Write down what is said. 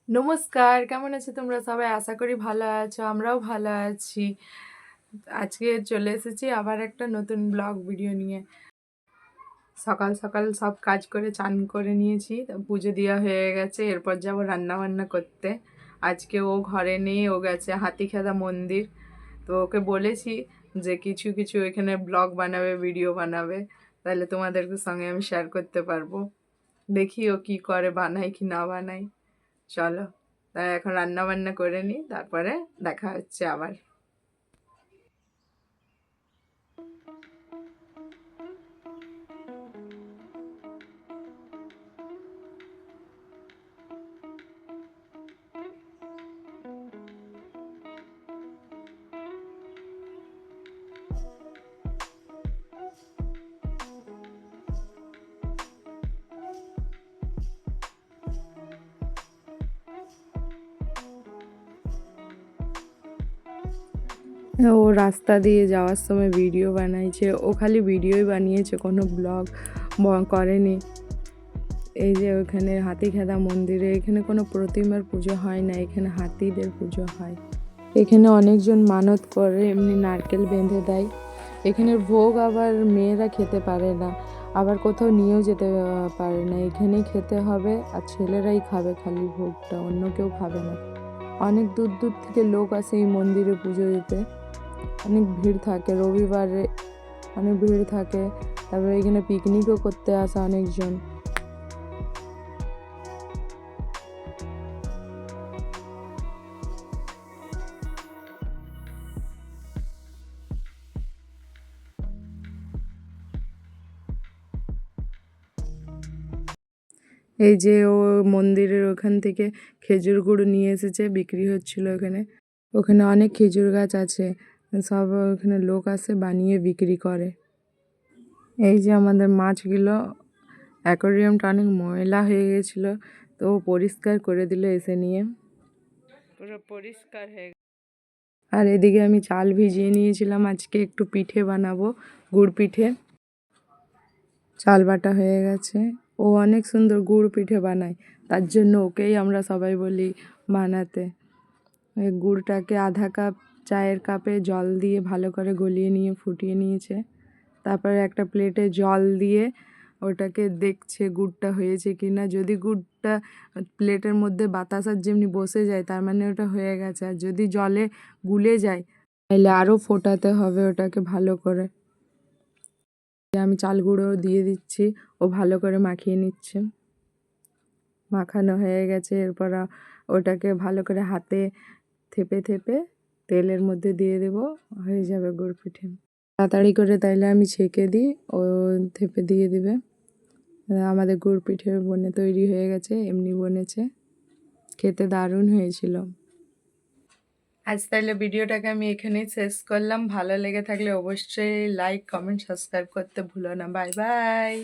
নমস্কার, কেমন আছো তোমরা সবাই? আশা করি ভালো আছো। আমরাও ভালো আছি। আজকে চলে এসেছি আবার একটা নতুন ব্লগ ভিডিও নিয়ে। সকাল সকাল সব কাজ করে চান করে নিয়েছি, পুজো দেওয়া হয়ে গেছে। এরপর যাবো রান্না বান্না করতে। আজকে ও ঘরে নেই, ও গেছে হাতিখেদা মন্দির। তো ওকে বলেছি যে কিছু কিছু এখানে ব্লগ বানাবে, ভিডিও বানাবে, তাহলে তোমাদের সঙ্গে আমি শেয়ার করতে পারবো। দেখি ও কি করে, বানাই কি না বানাই। চলো, তাই এখন রান্না বান্না করে নিই, তারপরে দেখা হচ্ছে আবার। ও রাস্তা দিয়ে যাওয়ার সময় ভিডিও বানাইছে। ও খালি ভিডিওই বানিয়েছে, কোনো ব্লগ করেনি। এই যে ওখানে হাতিখেদা মন্দিরে, এখানে কোনো প্রতিমার পুজো হয় না, এখানে হাতিদের পুজো হয়। এখানে অনেকজন মানত করে, এমনি নারকেল বেঁধে দেয়। এখানে ভোগ আবার মেয়েরা খেতে পারে না, আবার কোথাও নিয়েও যেতে পারে না। এখানেই খেতে হবে, আর ছেলেরাই খাবে খালি ভোগটা, অন্য কেউ খাবে না। অনেক দূর দূর থেকে লোক আসে এই মন্দিরে পুজো দিতে। অনেক ভিড় থাকে, রবিবারে অনেক ভিড় থাকে। তারপরে এখানে পিকনিকও করতে আসে অনেকজন। এই যে ও মন্দিরের ওখান থেকে খেজুর গুড় নিয়ে এসেছে, বিক্রি হচ্ছিল ওখানে। ওখানে অনেক খেজুর গাছ আছে, সব ওখানে লোক আসে বানিয়ে বিক্রি করে। এই যে আমাদের মাছগুলো, অ্যাকোয়ারিয়ামটা অনেক ময়লা হয়ে গেছিলো, তো ও পরিষ্কার করে দিল এসে নিয়ে, পুরো পরিষ্কার হয়ে। আর এদিকে আমি চাল ভিজিয়ে নিয়েছিলাম, আজকে একটু পিঠে বানাবো, গুড় পিঠে। চাল বাটা হয়ে গেছে। ও অনেক সুন্দর গুড় পিঠে বানায়, তার জন্য ওকেই আমরা সবাই বলি বানাতে। ওই গুড়টাকে আধা কাপ চায়ের কাপে জল দিয়ে ভালো করে গলিয়ে নিয়ে ফুটিয়ে নিয়েছে। তারপরে একটা প্লেটে জল দিয়ে ওটাকে দেখছে গুড়টা হয়েছে কি না। যদি গুড়টা প্লেটের মধ্যে বাতাসার যেমনি বসে যায়, তার মানে ওটা হয়ে গেছে। আর যদি জলে গুলে যায়, তাহলে আরও ফোটাতে হবে ওটাকে ভালো করে। আমি চাল গুঁড়ো দিয়ে দিচ্ছি, ও ভালো করে মাখিয়ে নিচ্ছে। মাখানো হয়ে গেছে, এরপর ওটাকে ভালো করে হাতে থেপে থেপে তেলের মধ্যে দিয়ে দেব, হয়ে যাবে গুড় পিঠে। তাড়াতাড়ি করে তাইলে আমি ছেঁকে দিই, ও থেপে দিয়ে দিবে। আমাদের গুড় পিঠে তৈরি হয়ে গেছে, এমনি বনেছে, খেতে দারুণ হয়েছিল। আজ তাইলে ভিডিওটাকে আমি এখানেই শেষ করলাম। ভালো লেগে থাকলে অবশ্যই লাইক, কমেন্ট, সাবস্ক্রাইব করতে ভুলো না। Bye bye.